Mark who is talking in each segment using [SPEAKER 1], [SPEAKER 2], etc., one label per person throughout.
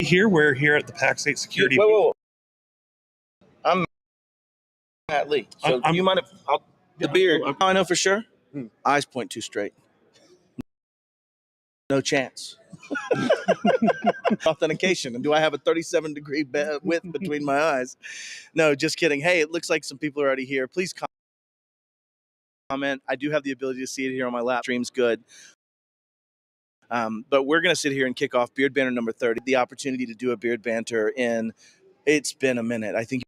[SPEAKER 1] We're here at the Pac State Security.
[SPEAKER 2] Whoa. I'm Matt Lee. So do you mind if the beard? I know for sure. Eyes point too straight. No chance. Authentication. And do I have a 37-degree width between my eyes? No, just kidding. Hey, it looks like some people are already here. Please comment. I do have the ability to see it here on my lap. Stream's good. But we're going to sit here and kick off Beard Banter number 30. The opportunity to do a Beard Banter it's been a minute. I think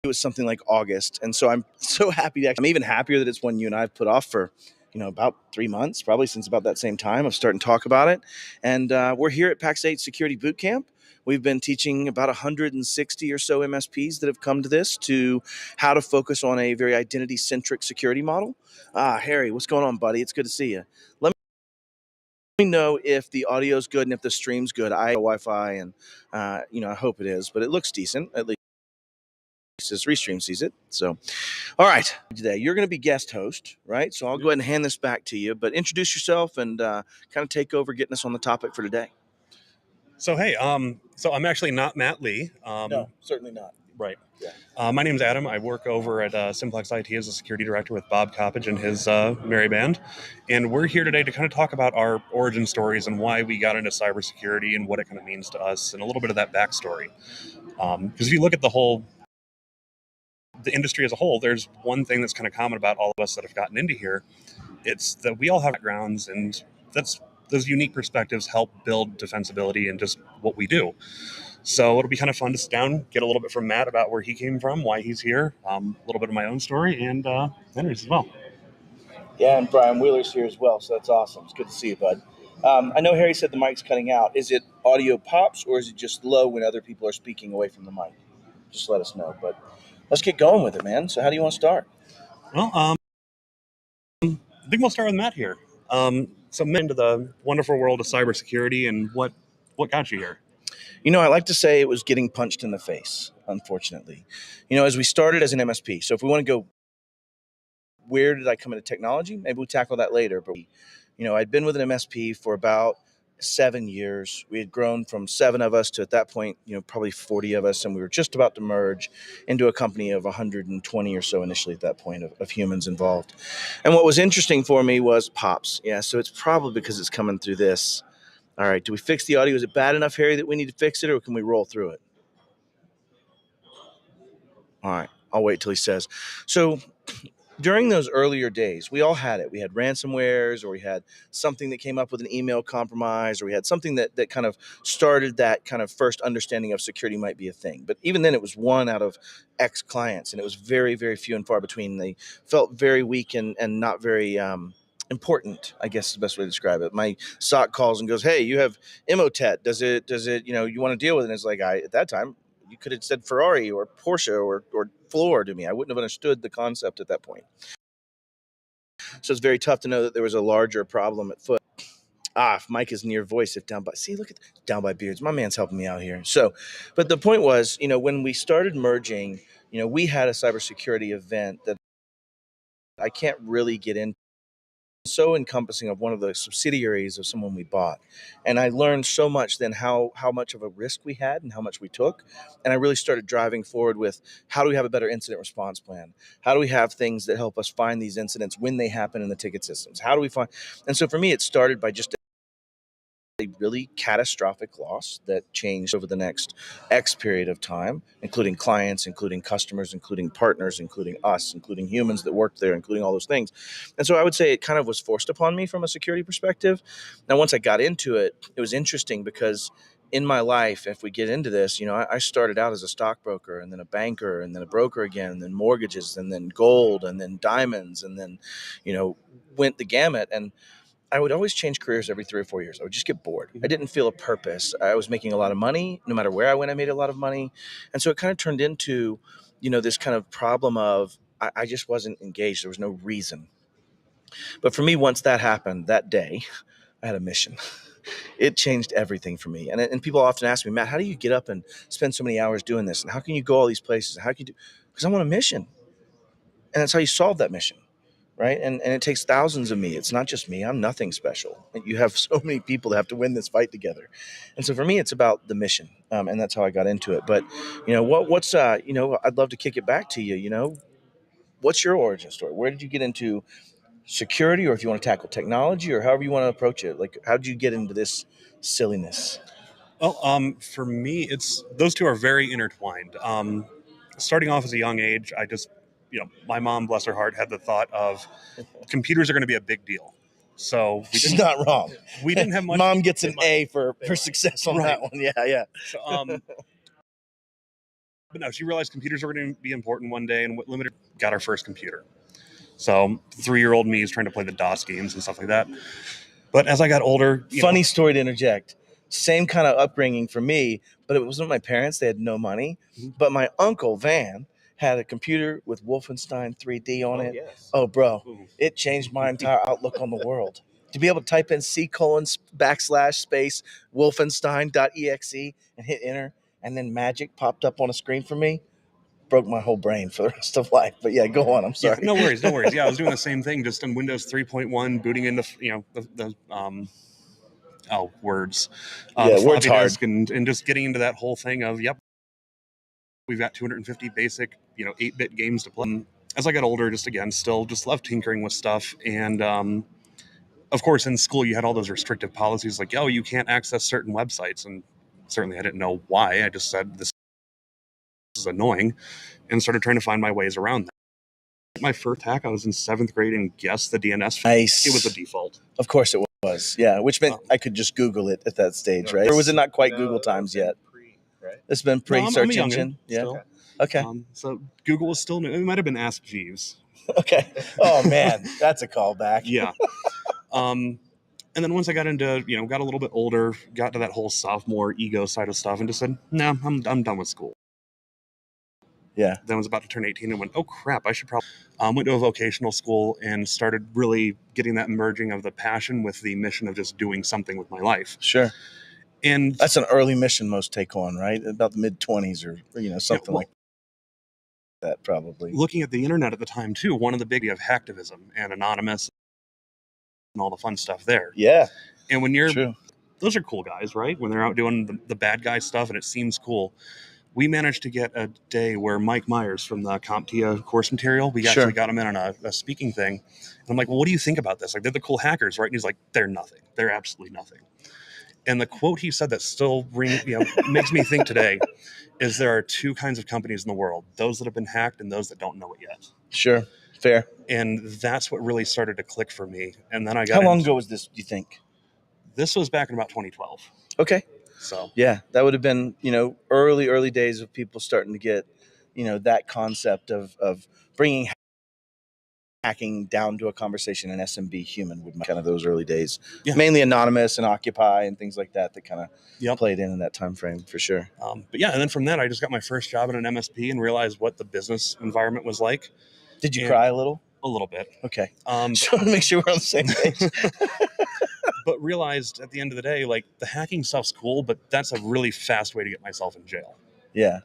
[SPEAKER 2] it was something like August. And so I'm so happy I'm even happier that it's one you and I have put off for, about 3 months, probably since about that same time of starting to talk about it. And we're here at Pac State Security Boot Camp. We've been teaching about 160 or so MSPs that have come to this to how to focus on a very identity-centric security model. Harry, what's going on, buddy? It's good to see you. Let me know if the audio's good and if the stream's good. I have Wi-Fi and, I hope it is, but it looks decent, at least as Restream sees it. So, all right, today you're going to be guest host, right? So I'll go ahead and hand this back to you, but introduce yourself and kind of take over getting us on the topic for today.
[SPEAKER 1] So, hey, so I'm actually not Matt Lee.
[SPEAKER 2] No, certainly not.
[SPEAKER 1] Right.
[SPEAKER 2] Yeah.
[SPEAKER 1] My name's Adam. I work over at Simplex IT as a security director with Bob Coppage and his merry band. And we're here today to kind of talk about our origin stories and why we got into cybersecurity and what it kind of means to us and a little bit of that backstory. Because if you look at the industry as a whole, there's one thing that's kind of common about all of us that have gotten into here. It's that we all have backgrounds, and those unique perspectives help build defensibility and just what we do. So it'll be kind of fun to sit down, get a little bit from Matt about where he came from, why he's here, a little bit of my own story, and Henry's as well.
[SPEAKER 2] Yeah, and Brian Wheeler's here as well, so that's awesome. It's good to see you, bud. I know Harry said the mic's cutting out. Is it audio pops, or is it just low when other people are speaking away from the mic? Just let us know. But let's get going with it, man. So how do you want to start?
[SPEAKER 1] Well, I think we'll start with Matt here. So into the wonderful world of cybersecurity and what got you here?
[SPEAKER 2] I like to say it was getting punched in the face, unfortunately. As we started as an MSP. So if we want to go, where did I come into technology? Maybe we'll tackle that later. But, I'd been with an MSP for about 7 years. We had grown from 7 of us to, at that point, probably 40 of us. And we were just about to merge into a company of 120 or so initially at that point of humans involved. And what was interesting for me was pops. Yeah, so it's probably because it's coming through this. All right, do we fix the audio? Is it bad enough, Harry, that we need to fix it, or can we roll through it? All right, I'll wait till he says. So during those earlier days, we all had it. We had ransomwares, or we had something that came up with an email compromise, or we had something that kind of started that kind of first understanding of security might be a thing. But even then, it was 1 out of X clients, and it was very, very few and far between. They felt very weak and not very important, I guess is the best way to describe it. My SOC calls and goes, "Hey, you have Emotet. Does it, you want to deal with it?" And it's like, at that time, you could have said Ferrari or Porsche or Floor to me. I wouldn't have understood the concept at that point. So it's very tough to know that there was a larger problem at foot. If Mike is near voice, if down by, see, look at down by Beards. My man's helping me out here. So, but the point was, when we started merging, we had a cybersecurity event that I can't really get into. So encompassing of one of the subsidiaries of someone we bought. And I learned so much then how much of a risk we had and how much we took. And I really started driving forward with, how do we have a better incident response plan? How do we have things that help us find these incidents when they happen in the ticket systems? How do we find? And so for me, it started by just a really catastrophic loss that changed over the next X period of time, including clients, including customers, including partners, including us, including humans that worked there, including all those things. And so I would say it kind of was forced upon me from a security perspective. Now, once I got into it, it was interesting because in my life, if we get into this, I started out as a stockbroker and then a banker and then a broker again, and then mortgages and then gold and then diamonds and then, went the gamut. And I would always change careers every 3 or 4 years. I would just get bored. I didn't feel a purpose. I was making a lot of money. No matter where I went, I made a lot of money. And so it kind of turned into, this kind of problem of I just wasn't engaged. There was no reason. But for me, once that happened that day, I had a mission. It changed everything for me. And people often ask me, Matt, how do you get up and spend so many hours doing this? And how can you go all these places? And how can you do? Because I'm on a mission. And that's how you solve that mission. right? And it takes thousands of me. It's not just me. I'm nothing special. You have so many people that have to win this fight together. And so for me, it's about the mission, and that's how I got into it. But what's I'd love to kick it back to you. What's your origin story? Where did you get into security, or if you want to tackle technology, or however you want to approach it? Like, how did you get into this silliness?
[SPEAKER 1] Well, for me, it's those two are very intertwined. Starting off as a young age, I just, my mom, bless her heart, had the thought of computers are going to be a big deal. So
[SPEAKER 2] She's not wrong.
[SPEAKER 1] We didn't have much.
[SPEAKER 2] Mom gets an A for success on that one. Yeah, yeah.
[SPEAKER 1] So, but no, she realized computers were going to be important one day, and what limited got our first computer. So 3-year-old me is trying to play the DOS games and stuff like that. But as I got older,
[SPEAKER 2] funny story to interject. Same kind of upbringing for me, but it wasn't my parents. They had no money.
[SPEAKER 1] Mhm.
[SPEAKER 2] But my uncle Van had a computer with Wolfenstein 3D on it.
[SPEAKER 3] Yes.
[SPEAKER 2] Oh, bro,
[SPEAKER 1] Ooh.
[SPEAKER 2] it changed my entire outlook on the world. To be able to type in C:\\/ Wolfenstein.exe and hit enter, and then magic popped up on a screen for me, broke my whole brain for the rest of life. But yeah, go on. I'm sorry.
[SPEAKER 1] Yeah, no worries, no worries. Yeah, I was doing the same thing, just in Windows 3.1, booting into the words,
[SPEAKER 2] Yeah,
[SPEAKER 1] the
[SPEAKER 2] words
[SPEAKER 1] floppy
[SPEAKER 2] hard.
[SPEAKER 1] disk, and just getting into that whole thing of we've got 250 basic 8-bit games to play. As I got older, just again, still just loved tinkering with stuff, and of course, in school you had all those restrictive policies like, oh, you can't access certain websites, and certainly I didn't know why. I just said this is annoying, and started trying to find my ways around that. My first hack, I was in 7th grade and guessed the DNS.
[SPEAKER 2] Nice.
[SPEAKER 1] It was the default.
[SPEAKER 2] Of course it was. Yeah, which meant I could just Google it at that stage, right? Or was it not quite Google times yet? It's been pre-search
[SPEAKER 1] I'm a
[SPEAKER 2] engine.
[SPEAKER 1] youngin'
[SPEAKER 2] Yeah.
[SPEAKER 1] still.
[SPEAKER 2] Okay.
[SPEAKER 1] So Google was still new. It might have been Ask Jeeves.
[SPEAKER 2] Okay. Oh man, that's a callback.
[SPEAKER 1] Yeah. And then once I got into, got a little bit older, got to that whole sophomore ego side of stuff, and just said, no, I'm done with school.
[SPEAKER 2] Yeah.
[SPEAKER 1] Then I was about to turn 18 and went, oh crap, I should probably. Went to a vocational school and started really getting that merging of the passion with the mission of just doing something with my life.
[SPEAKER 2] Sure.
[SPEAKER 1] And
[SPEAKER 2] that's an early mission most take on, right? About the mid-20s or something like that, probably.
[SPEAKER 1] Looking at the internet at the time too, one of the big of hacktivism and anonymous and all the fun stuff there.
[SPEAKER 2] Yeah.
[SPEAKER 1] And when you're
[SPEAKER 2] True.
[SPEAKER 1] Those are cool guys, right? When they're out doing the bad guy stuff and it seems cool. We managed to get a day where Mike Myers from the CompTIA course material, we actually got him in on a speaking thing. And I'm like, well, what do you think about this? Like, they're the cool hackers, right? And he's like, they're nothing. They're absolutely nothing. And the quote he said that still makes me think today is there are two kinds of companies in the world, those that have been hacked and those that don't know it yet.
[SPEAKER 2] Sure. Fair.
[SPEAKER 1] And that's what really started to click for me. And then I got
[SPEAKER 2] How long ago was this, do you think?
[SPEAKER 1] This was back in about 2012.
[SPEAKER 2] Okay.
[SPEAKER 1] So
[SPEAKER 2] yeah, that would have been, early days of people starting to get, that concept of bringing hacking down to a conversation in SMB human would be kind of those early days. Yeah. Mainly Anonymous and Occupy and things like that kind of played in that time frame for sure.
[SPEAKER 1] But yeah, and then from that, I just got my first job at an MSP and realized what the business environment was like.
[SPEAKER 2] Did you cry a little?
[SPEAKER 1] A little bit.
[SPEAKER 2] Okay. Just want to make sure we're on the same page.
[SPEAKER 1] But realized at the end of the day, like, the hacking stuff's cool, but that's a really fast way to get myself in jail.
[SPEAKER 2] Yeah.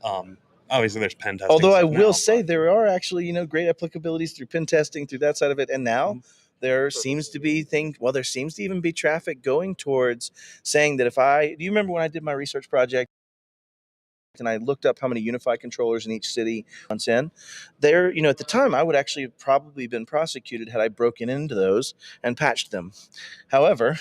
[SPEAKER 1] Obviously, there's pen testing.
[SPEAKER 2] Although I will say there are actually, great applicabilities through pen testing, through that side of it. And now there seems to be there seems to even be traffic going towards saying that do you remember when I did my research project and I looked up how many unified controllers in each city months in? There, at the time, I would actually have probably been prosecuted had I broken into those and patched them. However,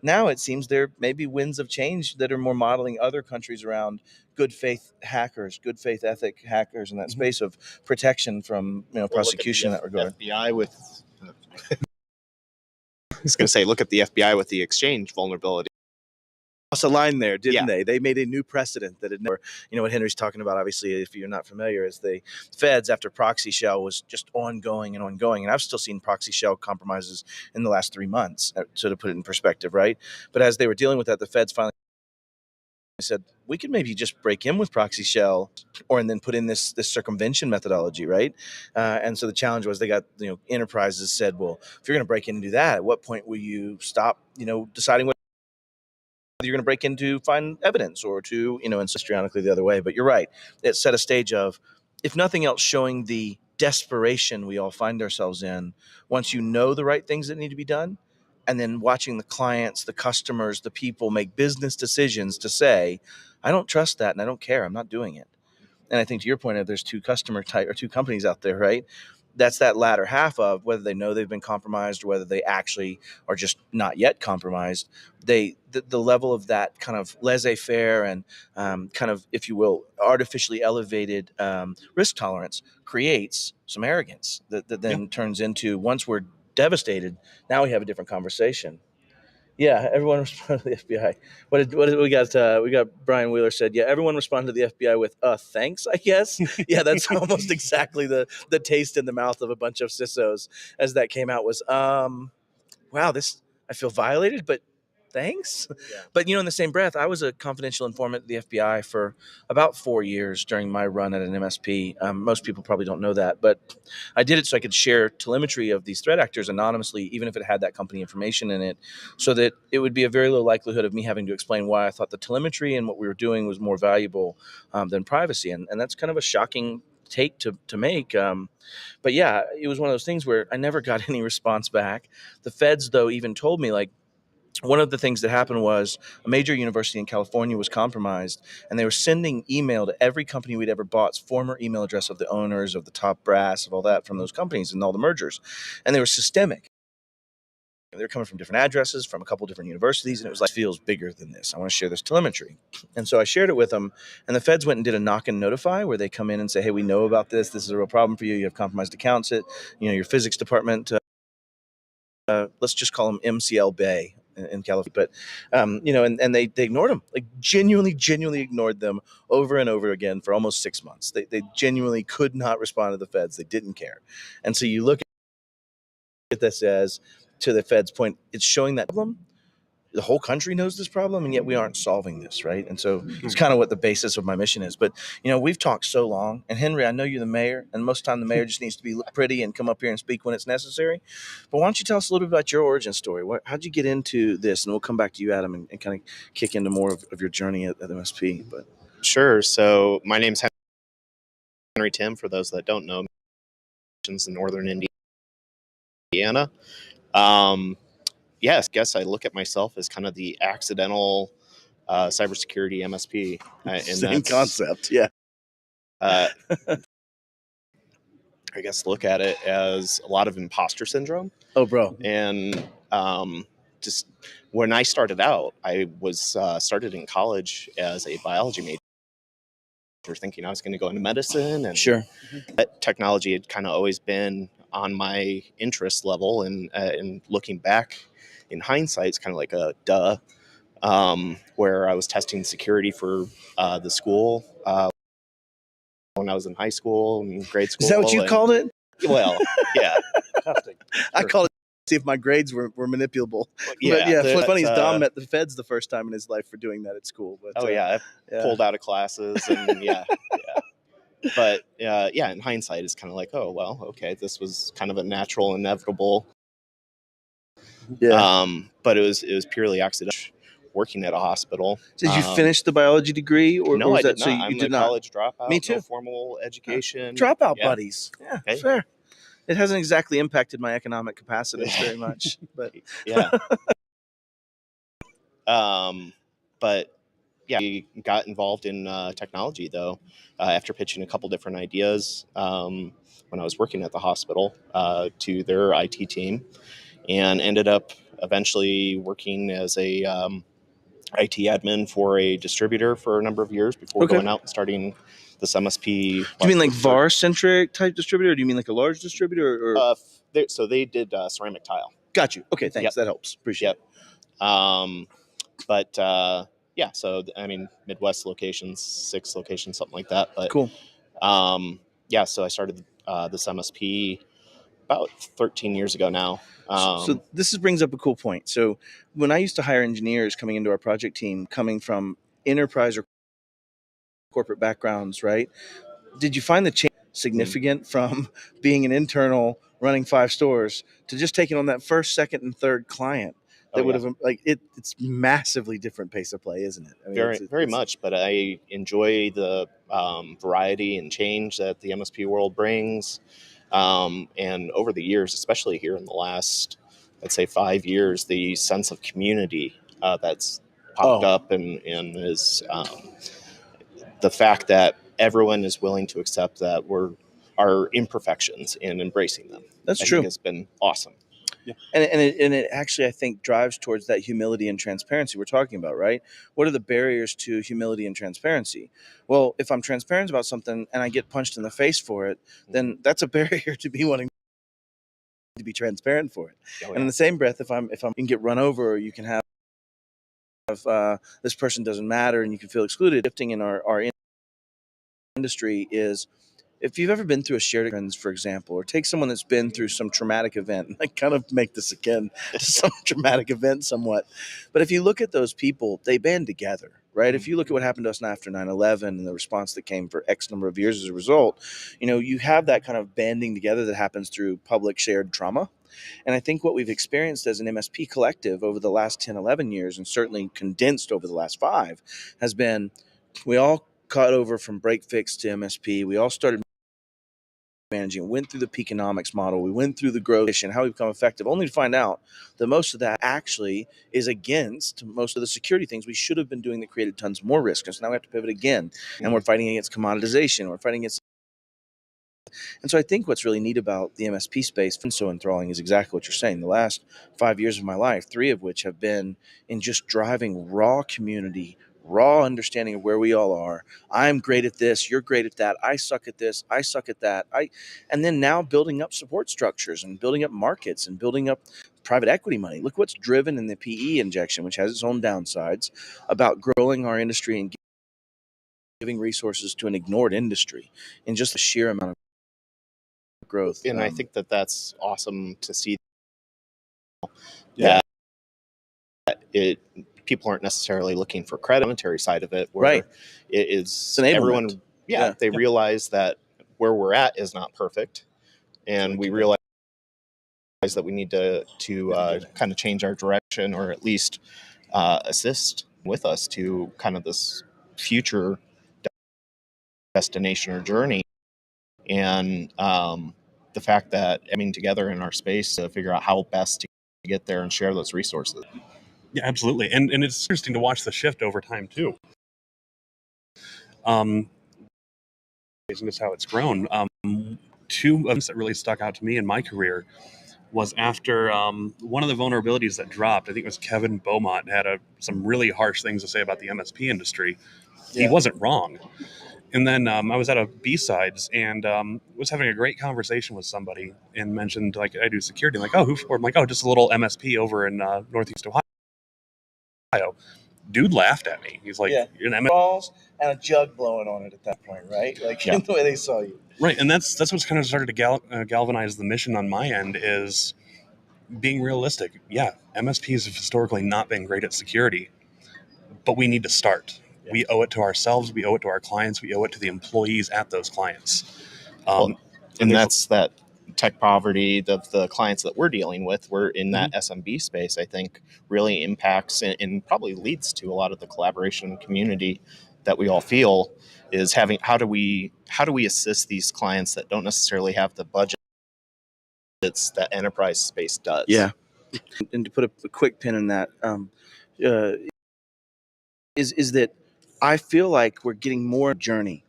[SPEAKER 2] now it seems there may be winds of change that are more modeling other countries around good faith hackers, good faith ethic hackers in that space of protection from prosecution in that regard.
[SPEAKER 3] FBI with, I was going to say, look at the FBI with the Exchange vulnerability.
[SPEAKER 2] Lost a line there, didn't they? They made a new precedent that had never, what Henry's talking about, obviously, if you're not familiar, is the feds after proxy shell was just ongoing and ongoing. And I've still seen proxy shell compromises in the last 3 months, so to put it in perspective, right? But as they were dealing with that, the feds finally said, we could maybe just break in with proxy shell and then put in this circumvention methodology, right? And so the challenge was they got, enterprises said, well, if you're going to break in and do that, at what point will you stop, deciding what you're going to break in to find evidence or to, and histrionically the other way. But you're right. It set a stage of, if nothing else, showing the desperation we all find ourselves in once you know the right things that need to be done, and then watching the clients, the customers, the people make business decisions to say, I don't trust that and I don't care, I'm not doing it. And I think to your point, if there's two customer type or two companies out there, right? That's that latter half of whether they know they've been compromised or whether they actually are just not yet compromised. The level of that kind of laissez-faire and kind of, if you will, artificially elevated risk tolerance creates some arrogance that then turns into, once we're devastated, now we have a different conversation. Yeah, everyone responded to the FBI. What did we got? We got Brian Wheeler said, yeah, everyone responded to the FBI with thanks, I guess. Yeah, that's almost exactly the taste in the mouth of a bunch of CISOs as that came out was, wow, this, I feel violated, but thanks. Yeah. But in the same breath, I was a confidential informant at the FBI for about 4 years during my run at an MSP. Most people probably don't know that, but I did it so I could share telemetry of these threat actors anonymously, even if it had that company information in it, so that it would be a very low likelihood of me having to explain why I thought the telemetry and what we were doing was more valuable than privacy. And that's kind of a shocking take to make. But yeah, it was one of those things where I never got any response back. The feds, though, even told me, like, one of the things that happened was a major university in California was compromised, and they were sending email to every company we'd ever bought's former email address of the owners, of the top brass, of all that from those companies and all the mergers. And they were systemic. They were coming from different addresses from a couple different universities, and it was like, feels bigger than this. I want to share this telemetry. And so I shared it with them, and the feds went and did a knock and notify where they come in and say, hey, we know about this. This is a real problem for you. You have compromised accounts at your physics department. Let's just call them MCL Bay in California, but and they ignored them, like genuinely ignored them over and over again for almost 6 months. They genuinely could not respond to the feds. They didn't care. And so you look at this as, to the feds' point, it's showing that problem. The whole country knows this problem, and yet we aren't solving this, right? And so it's kind of what the basis of my mission is. But we've talked so long, and Henry, I know you're the mayor, and most of the time the mayor just needs to be look pretty and come up here and speak when it's necessary. But why don't you tell us a little bit about your origin story? How'd you get into this? And we'll come back to you, Adam, and kind of kick into more of your journey at MSP. But
[SPEAKER 3] Sure. So my name's Henry Timm. For those that don't know, in northern Indiana. Yes, guess I look at myself as kind of the accidental cybersecurity MSP.
[SPEAKER 2] Same concept, yeah.
[SPEAKER 3] I guess look at it as a lot of imposter syndrome.
[SPEAKER 2] Oh, bro.
[SPEAKER 3] And just when I started out, I was started in college as a biology major, thinking I was going to go into medicine. And
[SPEAKER 2] sure,
[SPEAKER 3] but technology had kind of always been on my interest level. And looking back in hindsight, it's kind of like a duh. Where I was testing security for the school when I was in high school and grade school.
[SPEAKER 2] Is that what you called it?
[SPEAKER 3] Well, yeah.
[SPEAKER 2] I called it to see if my grades were manipulable.
[SPEAKER 3] Yeah,
[SPEAKER 2] but yeah, what's funny is Dom met the feds the first time in his life for doing that at school. But,
[SPEAKER 3] I pulled out of classes and yeah. But in hindsight, it's kind of like, oh, well, okay, this was kind of a natural, inevitable.
[SPEAKER 2] Yeah.
[SPEAKER 3] But it was purely accidental. Working at a hospital.
[SPEAKER 2] Did you finish the biology degree, or
[SPEAKER 3] no?
[SPEAKER 2] was
[SPEAKER 3] I
[SPEAKER 2] that
[SPEAKER 3] did not.
[SPEAKER 2] so you
[SPEAKER 3] I'm
[SPEAKER 2] did
[SPEAKER 3] a
[SPEAKER 2] not?
[SPEAKER 3] College dropout.
[SPEAKER 2] Me too.
[SPEAKER 3] No formal education.
[SPEAKER 2] Dropout buddies. Yeah,
[SPEAKER 3] okay.
[SPEAKER 2] Fair. It hasn't exactly impacted my economic capacity very much, but
[SPEAKER 3] yeah. But yeah, we got involved in technology though after pitching a couple different ideas when I was working at the hospital to their IT team, and ended up eventually working as a IT admin for a distributor for a number of years before going out and starting this MSP.
[SPEAKER 2] Do you mean like VAR-centric type distributor, or do you mean like a large distributor? Or?
[SPEAKER 3] So they did ceramic tile.
[SPEAKER 2] Got you. Okay, thanks. Yep. That helps. Appreciate it.
[SPEAKER 3] But yeah, so I mean, Midwest locations, 6 locations, something like that. But
[SPEAKER 2] cool.
[SPEAKER 3] Yeah, so I started this MSP about 13 years ago now.
[SPEAKER 2] So this brings up a cool point. So when I used to hire engineers coming into our project team, coming from enterprise or corporate backgrounds, right? Did you find the change significant from being an internal running 5 stores to just taking on that first, second, and third client? That would have like it's massively different pace of play, isn't it? I mean,
[SPEAKER 3] very much. But I enjoy the variety and change that the MSP world brings. And over the years, especially here in the last, I'd say 5 years, the sense of community that's popped up and is the fact that everyone is willing to accept that we're our imperfections and embracing them.
[SPEAKER 2] That's
[SPEAKER 3] I
[SPEAKER 2] true.
[SPEAKER 3] think has been awesome.
[SPEAKER 2] Yeah. And it actually, I think, drives towards that humility and transparency we're talking about, right? What are the barriers to humility and transparency? Well, if I'm transparent about something and I get punched in the face for it, then that's a barrier to be wanting to be transparent for it.
[SPEAKER 3] Oh,
[SPEAKER 2] And in the same breath, if I'm you can get run over, or you can have this person doesn't matter, and you can feel excluded. Shifting in our industry is, if you've ever been through a shared experience, for example, or take someone that's been through some traumatic event, I kind of make this again to some traumatic event somewhat, but if you look at those people, they band together, right? If you look at what happened to us after 9/11 and the response that came for X number of years as a result, you have that kind of banding together that happens through public shared trauma. And I think what we've experienced as an MSP collective over the last 10, 11 years, and certainly condensed over the last 5, has been, we all cut over from break fix to MSP. We all started managing, went through the peakonomics model, we went through the growth and how we become effective, only to find out that most of that actually is against most of the security things we should have been doing that created tons more risk. And so now we have to pivot again, and we're fighting against commoditization, we're fighting against. And so I think what's really neat about the MSP space, and so enthralling, is exactly what you're saying. The last 5 years of my life, 3 of which have been in just driving raw community, raw understanding of where we all are. I'm great at this, you're great at that, I suck at this, I suck at that. And then now building up support structures and building up markets and building up private equity money. Look what's driven in the PE injection, which has its own downsides, about growing our industry and giving resources to an ignored industry in just the sheer amount of growth.
[SPEAKER 3] And I think that's awesome to see.
[SPEAKER 2] Yeah.
[SPEAKER 3] That people aren't necessarily looking for credit, monetary side of it, where
[SPEAKER 2] Right.
[SPEAKER 3] it's
[SPEAKER 2] enablement.
[SPEAKER 3] everyone.
[SPEAKER 2] Yeah.
[SPEAKER 3] They realize that where we're at is not perfect, and we realize that we need to kind of change our direction, or at least assist with us to kind of this future destination or journey. And the fact that coming together in our space to figure out how best to get there and share those resources.
[SPEAKER 1] Yeah, absolutely. And it's interesting to watch the shift over time too. Isn't this how it's grown? Two events that really stuck out to me in my career was after one of the vulnerabilities that dropped. I think it was Kevin Beaumont had some really harsh things to say about the MSP industry. Yeah. He wasn't wrong. And then I was at a B-Sides and was having a great conversation with somebody and mentioned, like, I do security. I'm like, oh, who for? I'm like, oh, just a little MSP over in Northeast Ohio. Dude laughed at me. He's like, you're an MSP.
[SPEAKER 2] Balls and a jug blowing on it at that point, right? Like the way they saw you.
[SPEAKER 1] Right, and that's what's kind of started to galvanize the mission on my end, is being realistic. Yeah, MSPs have historically not been great at security, but we need to start. Yeah. We owe it to ourselves, we owe it to our clients, we owe it to the employees at those clients.
[SPEAKER 3] And that's that tech poverty of the clients that we're dealing with. We're in that SMB space, I think, really impacts and probably leads to a lot of the collaboration and community that we all feel, is having, how do we assist these clients that don't necessarily have the budget that enterprise space does.
[SPEAKER 2] Yeah. And to put a quick pin in that, is that I feel like we're getting more journey.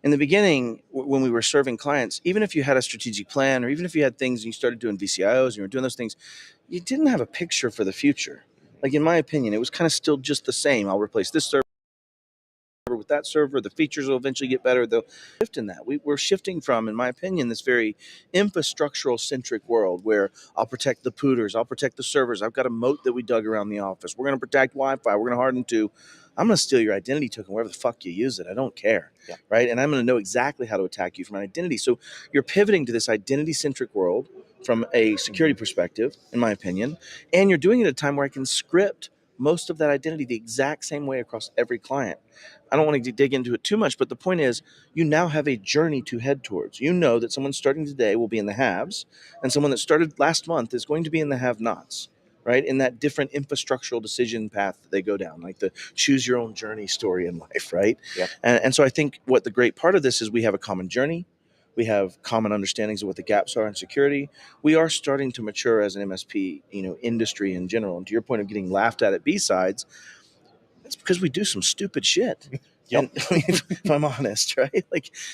[SPEAKER 2] In the beginning, when we were serving clients, even if you had a strategic plan, or even if you had things and you started doing VCIOs and you were doing those things, you didn't have a picture for the future. Like, in my opinion, it was kind of still just the same. I'll replace this server with that server. The features will eventually get better. They'll shift in that. We're shifting from, in my opinion, this very infrastructural centric world where I'll protect the pooters, I'll protect the servers. I've got a moat that we dug around the office. We're going to protect Wi-Fi. We're going to harden to. I'm going to steal your identity token wherever the fuck you use it. I don't care, right? And I'm going to know exactly how to attack you from an identity. So you're pivoting to this identity-centric world from a security perspective, in my opinion, and you're doing it at a time where I can script most of that identity the exact same way across every client. I don't want to dig into it too much, but the point is, you now have a journey to head towards. You know that someone starting today will be in the haves, and someone that started last month is going to be in the have-nots. right? In that different infrastructural decision path that they go down, like the choose your own journey story in life, right?
[SPEAKER 3] Yep.
[SPEAKER 2] And so I think what the great part of this is we have a common journey. We have common understandings of what the gaps are in security. We are starting to mature as an MSP, industry in general. And to your point of getting laughed at B-sides, it's because we do some stupid shit.
[SPEAKER 3] Yep.
[SPEAKER 2] And if I'm honest, right?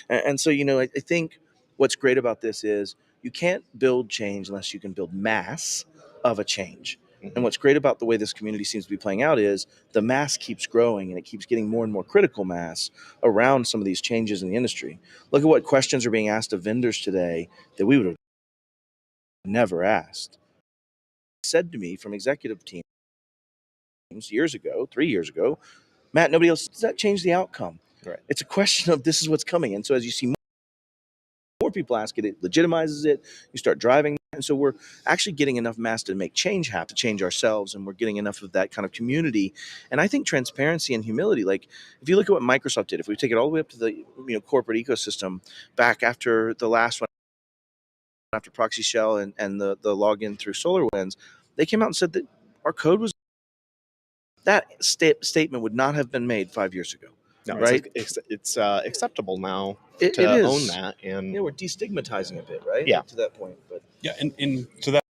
[SPEAKER 2] And so, I think what's great about this is you can't build change unless you can build mass of a change. And what's great about the way this community seems to be playing out is the mass keeps growing and it keeps getting more and more critical mass around some of these changes in the industry. Look at what questions are being asked of vendors today that we would have never asked. Said to me from executive teams years ago, 3 years ago, Matt, nobody else, does that change the outcome?
[SPEAKER 3] Right.
[SPEAKER 2] It's a question of this is what's coming. And so as you see more people ask it, it legitimizes it. You start driving. And so we're actually getting enough mass to make change happen, to change ourselves. And we're getting enough of that kind of community. And I think transparency and humility, like if you look at what Microsoft did, if we take it all the way up to the corporate ecosystem back after the last one, after Proxy Shell and the login through SolarWinds, they came out and said that our code was, that statement would not have been made 5 years ago.
[SPEAKER 3] No,
[SPEAKER 2] right?
[SPEAKER 3] It's acceptable now
[SPEAKER 2] It
[SPEAKER 3] to
[SPEAKER 2] is.
[SPEAKER 3] own that, and
[SPEAKER 2] we're destigmatizing a bit, right?
[SPEAKER 3] Yeah.
[SPEAKER 2] To that point, but
[SPEAKER 1] Yeah, and to that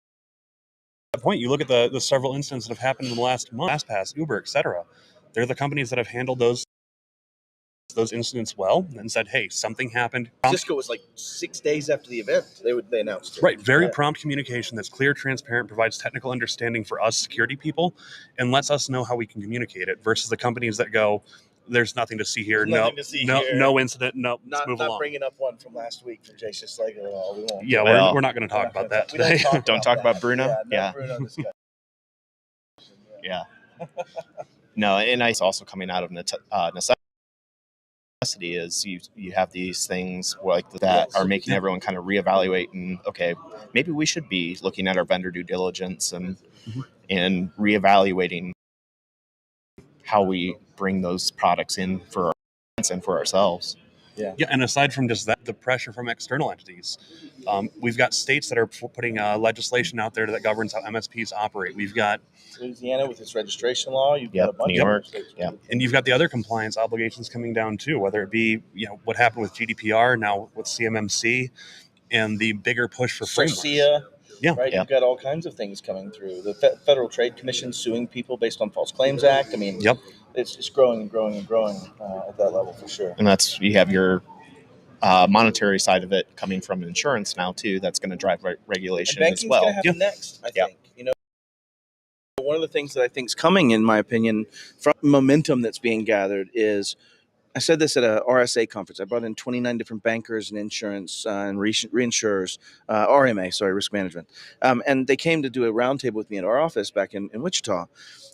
[SPEAKER 1] point, you look at the several incidents that have happened in the last month, LastPass, Uber, etc. They're the companies that have handled those incidents well and said, "Hey, something happened."
[SPEAKER 2] Cisco was like 6 days after the event. They announced it.
[SPEAKER 1] Right, very prompt communication that's clear, transparent, provides technical understanding for us security people, and lets us know how we can communicate it. Versus the companies that go, "There's nothing to see here. No incident. No, let's move along."
[SPEAKER 2] Bringing up one from last week from Jason Slager at all. We won't.
[SPEAKER 1] Yeah,
[SPEAKER 3] Well,
[SPEAKER 1] we're not going to talk about that
[SPEAKER 2] We don't
[SPEAKER 1] today.
[SPEAKER 3] Don't talk about Bruno?
[SPEAKER 2] Yeah.
[SPEAKER 3] Yeah.
[SPEAKER 2] Bruno discussion.
[SPEAKER 3] Yeah. No, and it's also coming out of necessity is you have these things like that are making everyone kind of reevaluate and okay, maybe we should be looking at our vendor due diligence and reevaluating how we bring those products in for our clients and for ourselves.
[SPEAKER 1] Yeah, and aside from just that, the pressure from external entities, we've got states that are putting legislation out there that governs how MSPs operate. We've got
[SPEAKER 2] Louisiana with its registration law. You've
[SPEAKER 3] Yep,
[SPEAKER 2] got a bunch
[SPEAKER 3] New York.
[SPEAKER 2] of states.
[SPEAKER 3] Yeah.
[SPEAKER 1] and you've got the other compliance obligations coming down too, whether it be what happened with GDPR, now with CMMC, and the bigger push for frameworks.
[SPEAKER 2] SIA,
[SPEAKER 1] Yeah.
[SPEAKER 2] right.
[SPEAKER 3] Yeah.
[SPEAKER 2] You've got all kinds of things coming through. The Federal Trade Commission suing people based on False Claims Act. I mean,
[SPEAKER 1] Yep.
[SPEAKER 2] It's growing and growing and growing at that level for sure.
[SPEAKER 3] And that's, you have your monetary side of it coming from insurance now too. That's going to drive regulation
[SPEAKER 2] and
[SPEAKER 3] as well.
[SPEAKER 2] Banking's going to happen next, I think. One of the things that I think is coming, in my opinion, from momentum that's being gathered is, I said this at a RSA conference. I brought in 29 different bankers and insurance and reinsurers, RMA, sorry, risk management. And they came to do a roundtable with me at our office back in Wichita.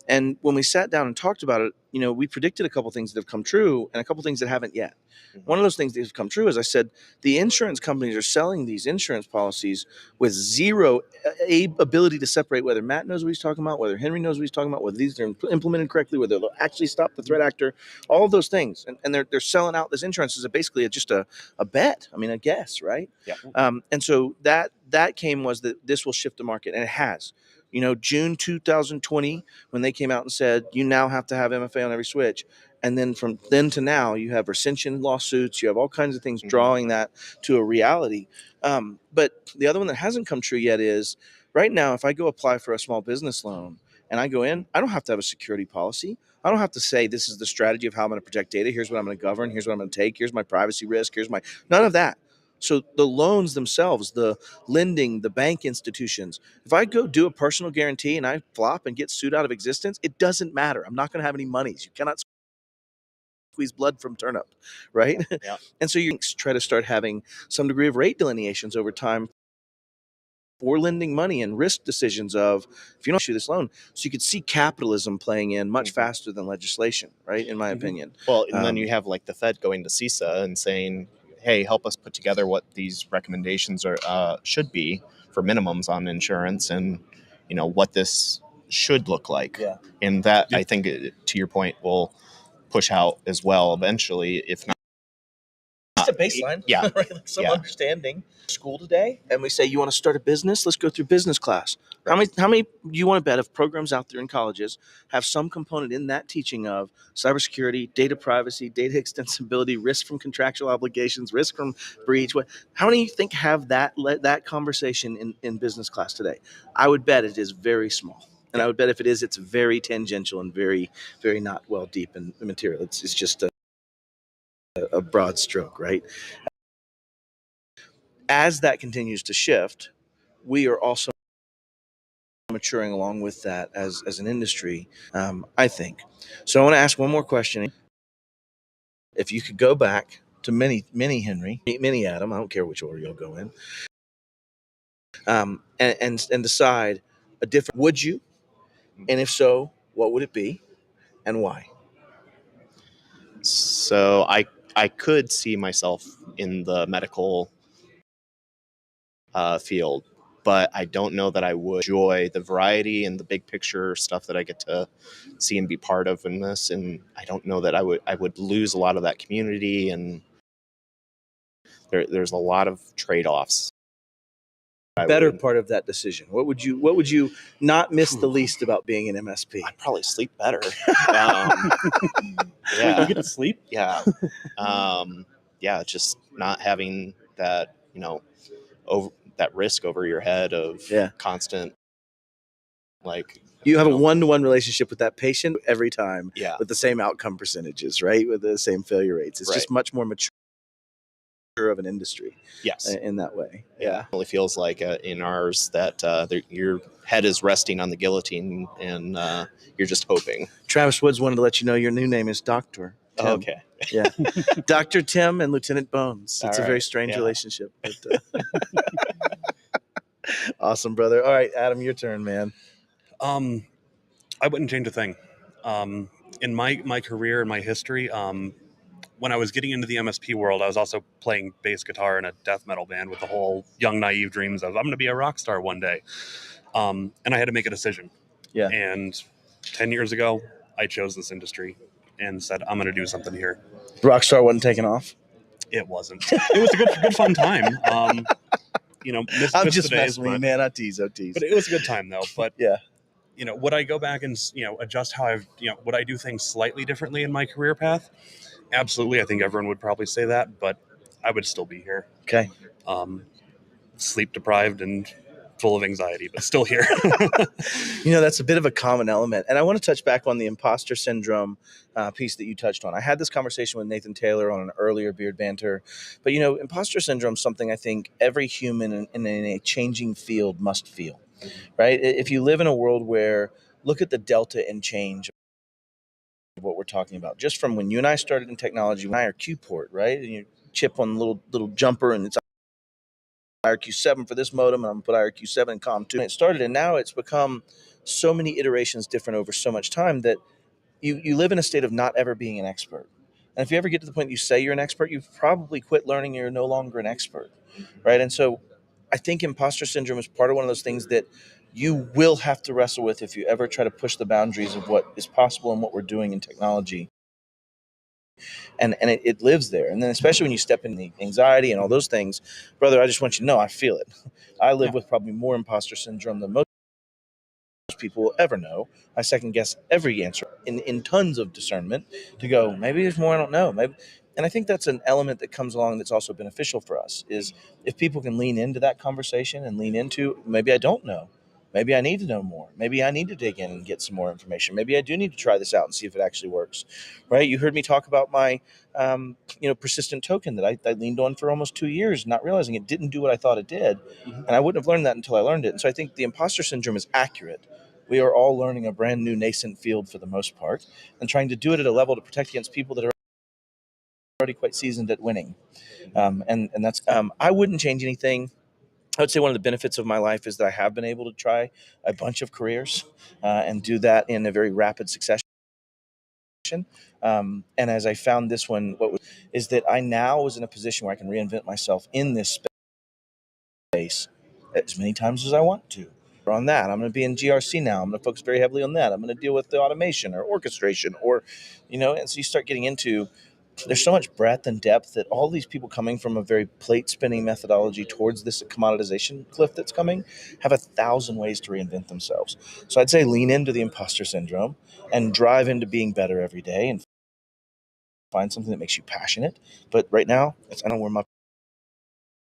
[SPEAKER 2] And when we sat down and talked about it, we predicted a couple things that have come true and a couple things that haven't yet. One of those things that have come true is, I said, the insurance companies are selling these insurance policies with zero ability to separate whether Matt knows what he's talking about, whether Henry knows what he's talking about, whether these are implemented correctly, whether they'll actually stop the threat actor, all of those things. And they're selling out this insurance as basically just a bet. I mean, a guess, right?
[SPEAKER 3] Yeah.
[SPEAKER 2] And so that came was that this will shift the market, and it has. June 2020, when they came out and said, you now have to have MFA on every switch. And then from then to now, you have rescission lawsuits. You have all kinds of things drawing that to a reality. But the other one that hasn't come true yet is, right now, if I go apply for a small business loan and I go in, I don't have to have a security policy. I don't have to say this is the strategy of how I'm going to protect data. Here's what I'm going to govern. Here's what I'm going to take. Here's my privacy risk. None of that. So the loans themselves, the lending, the bank institutions, if I go do a personal guarantee and I flop and get sued out of existence, it doesn't matter. I'm not going to have any monies. You cannot squeeze blood from turnip, right?
[SPEAKER 3] Yeah.
[SPEAKER 2] And so you try to start having some degree of rate delineations over time for lending money and risk decisions of, if you don't issue this loan. So you could see capitalism playing in much faster than legislation, right? In my opinion.
[SPEAKER 3] Well, and then you have like the Fed going to CISA and saying, hey, help us put together what these recommendations are should be for minimums on insurance, and what this should look like.
[SPEAKER 2] Yeah.
[SPEAKER 3] And that, I think, to your point, will push out as well eventually, if not
[SPEAKER 2] a baseline.
[SPEAKER 3] Yeah.
[SPEAKER 2] Right? Like some
[SPEAKER 3] Yeah.
[SPEAKER 2] understanding. School today, and we say, you want to start a business? Let's go through business class. How many do you want to bet of programs out there in colleges have some component in that teaching of cybersecurity, data privacy, data extensibility, risk from contractual obligations, risk from breach? How many you think have that conversation in business class today? I would bet it is very small. And I would bet if it is, it's very tangential and very, very not well deep in material. It's just a broad stroke, right? As that continues to shift, we are also maturing along with that as an industry, I think. So I want to ask one more question. If you could go back to mini Henry, mini Adam, I don't care which order you'll go in, and decide a different, would you? And if so, what would it be and why?
[SPEAKER 3] So I could see myself in the medical field, but I don't know that I would enjoy the variety and the big picture stuff that I get to see and be part of in this. And I don't know that I would lose a lot of that community, and there's a lot of trade-offs.
[SPEAKER 2] Better part of that decision. What would you not miss the least about being an MSP?
[SPEAKER 3] I'd probably sleep better.
[SPEAKER 1] Wait, you get to sleep?
[SPEAKER 3] Yeah. Yeah, just not having that, over that risk over your head of constant, like,
[SPEAKER 2] you have a one-to-one relationship with that patient every time,
[SPEAKER 3] yeah,
[SPEAKER 2] with the same outcome percentages, right? With the same failure rates. It's just much more mature of an industry.
[SPEAKER 3] Yes.
[SPEAKER 2] In that way.
[SPEAKER 3] Yeah. It really feels like in ours that your head is resting on the guillotine, and you're just hoping.
[SPEAKER 2] Travis Woods wanted to let you know your new name is Dr. Timm.
[SPEAKER 3] Okay.
[SPEAKER 2] Yeah. Dr. Timm and Lieutenant Bones. It's a very strange relationship. But, awesome, brother. All right, Adam, your turn, man.
[SPEAKER 1] I wouldn't change a thing. In my career and my history, when I was getting into the MSP world, I was also playing bass guitar in a death metal band with the whole young, naive dreams of I'm going to be a rock star one day. And I had to make a decision.
[SPEAKER 2] Yeah.
[SPEAKER 1] And 10 years ago, I chose this industry and said, I'm going to do something here.
[SPEAKER 2] Rockstar wasn't taking off?
[SPEAKER 1] It wasn't. It was a good fun time.
[SPEAKER 2] I'm just messing with you, man. I tease.
[SPEAKER 1] But it was a good time, though. But
[SPEAKER 2] yeah.
[SPEAKER 1] Would I go back and, adjust how would I do things slightly differently in my career path? Absolutely. I think everyone would probably say that, but I would still be here.
[SPEAKER 2] Okay.
[SPEAKER 1] Sleep deprived and full of anxiety, but still here.
[SPEAKER 2] That's a bit of a common element. And I want to touch back on the imposter syndrome piece that you touched on. I had this conversation with Nathan Taylor on an earlier Beard Banter. But, imposter syndrome is something I think every human in a changing field must feel, right? If you live in a world where, look at the delta in change of what we're talking about. Just from when you and I started in technology, when IRQ port, right? And you chip on the little jumper, and it's IRQ7 for this modem, and I'm going to put IRQ7 in COM2. And it started, and now it's become so many iterations different over so much time that you live in a state of not ever being an expert. And if you ever get to the point you say you're an expert, you've probably quit learning, you're no longer an expert, right? And so I think imposter syndrome is part of one of those things that you will have to wrestle with if you ever try to push the boundaries of what is possible and what we're doing in technology. And it lives there. And then especially when you step in the anxiety and all those things, brother, I just want you to know I feel it. I live with probably more imposter syndrome than most people will ever know. I second guess every answer in tons of discernment to go, maybe there's more I don't know. Maybe. And I think that's an element that comes along that's also beneficial for us, is if people can lean into that conversation and lean into, maybe I don't know. Maybe I need to know more. Maybe I need to dig in and get some more information. Maybe I do need to try this out and see if it actually works, right? You heard me talk about my, persistent token that I leaned on for almost 2 years, not realizing it didn't do what I thought it did. Mm-hmm. And I wouldn't have learned that until I learned it. And so I think the imposter syndrome is accurate. We are all learning a brand new nascent field for the most part and trying to do it at a level to protect against people that are already quite seasoned at winning. And that's, I wouldn't change anything. I would say one of the benefits of my life is that I have been able to try a bunch of careers and do that in a very rapid succession. And as I found this one, is that I now was in a position where I can reinvent myself in this space as many times as I want to. On that, I'm going to be in GRC now. I'm going to focus very heavily on that. I'm going to deal with the automation or orchestration, and so you start getting into there's so much breadth and depth that all these people coming from a very plate spinning methodology towards this commoditization cliff that's coming have 1,000 ways to reinvent themselves. So I'd say lean into the imposter syndrome and drive into being better every day and find something that makes you passionate. But right now, I don't know where my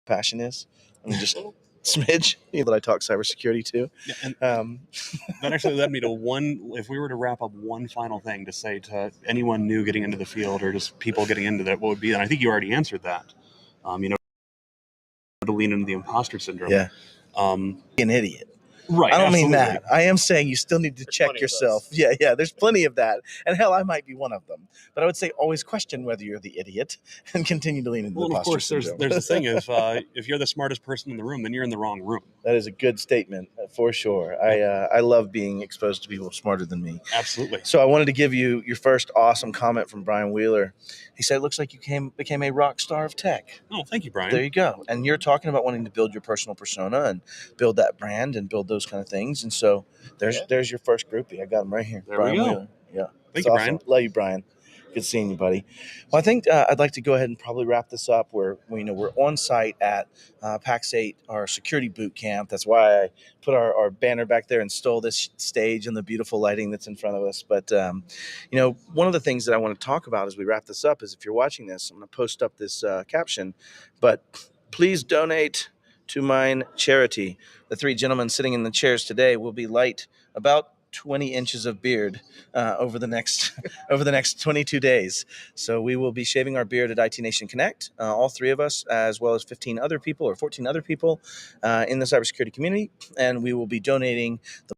[SPEAKER 2] passion is. I mean, just smidge that I talk cybersecurity to.
[SPEAKER 1] Yeah, and that actually led me to one. If we were to wrap up one final thing to say to anyone new getting into the field or just people getting into that, what would be? And I think you already answered that. To lean into the imposter syndrome.
[SPEAKER 2] Yeah.
[SPEAKER 1] An
[SPEAKER 2] idiot.
[SPEAKER 1] Right.
[SPEAKER 2] I don't
[SPEAKER 1] absolutely.
[SPEAKER 2] mean that. I am saying you still need to check yourself. Yeah, there's plenty of that. And hell, I might be one of them. But I would say always question whether you're the idiot and continue to lean into the imposter syndrome.
[SPEAKER 1] There's the thing. If you're the smartest person in the room, then you're in the wrong room.
[SPEAKER 2] That is a good statement for sure. I love being exposed to people smarter than me.
[SPEAKER 1] Absolutely.
[SPEAKER 2] So I wanted to give you your first awesome comment from Brian Wheeler. He said, it looks like you became a rock star of tech.
[SPEAKER 1] Oh, thank you, Brian.
[SPEAKER 2] There you go. And you're talking about wanting to build your personal persona and build that brand and build those kind of things. And so there's your first groupie. I got him right here.
[SPEAKER 1] There
[SPEAKER 2] Brian
[SPEAKER 1] we go.
[SPEAKER 2] Wheeler. Yeah.
[SPEAKER 1] Thank you,
[SPEAKER 2] awesome.
[SPEAKER 1] Brian.
[SPEAKER 2] Love you, Brian. Good seeing you, buddy. Well, I think I'd like to go ahead and probably wrap this up. We're on site at PAX 8, our security boot camp. That's why I put our banner back there and stole this stage and the beautiful lighting that's in front of us. But, one of the things that I want to talk about as we wrap this up is if you're watching this, I'm going to post up this caption, but please donate to mine charity. The three gentlemen sitting in the chairs today will be light about 20 inches of beard over the next 22 days. So we will be shaving our beard at IT Nation Connect, all three of us, as well as 15 other people or 14 other people in the cybersecurity community, and we will be donating the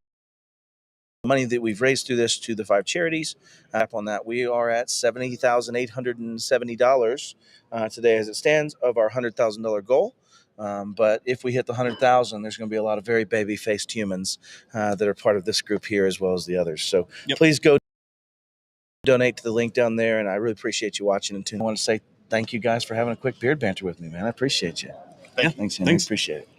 [SPEAKER 2] money that we've raised through this to the 5 charities. On that, we are at $70,870 today as it stands of our $100,000 goal. But if we hit the 100,000, there's going to be a lot of very baby-faced humans that are part of this group here as well as the others. So Please go donate to the link down there, and I really appreciate you watching and tuning. I want to say thank you guys for having a quick beard banter with me, man. I appreciate you.
[SPEAKER 1] Yeah,
[SPEAKER 2] Thanks, Henry. Appreciate it.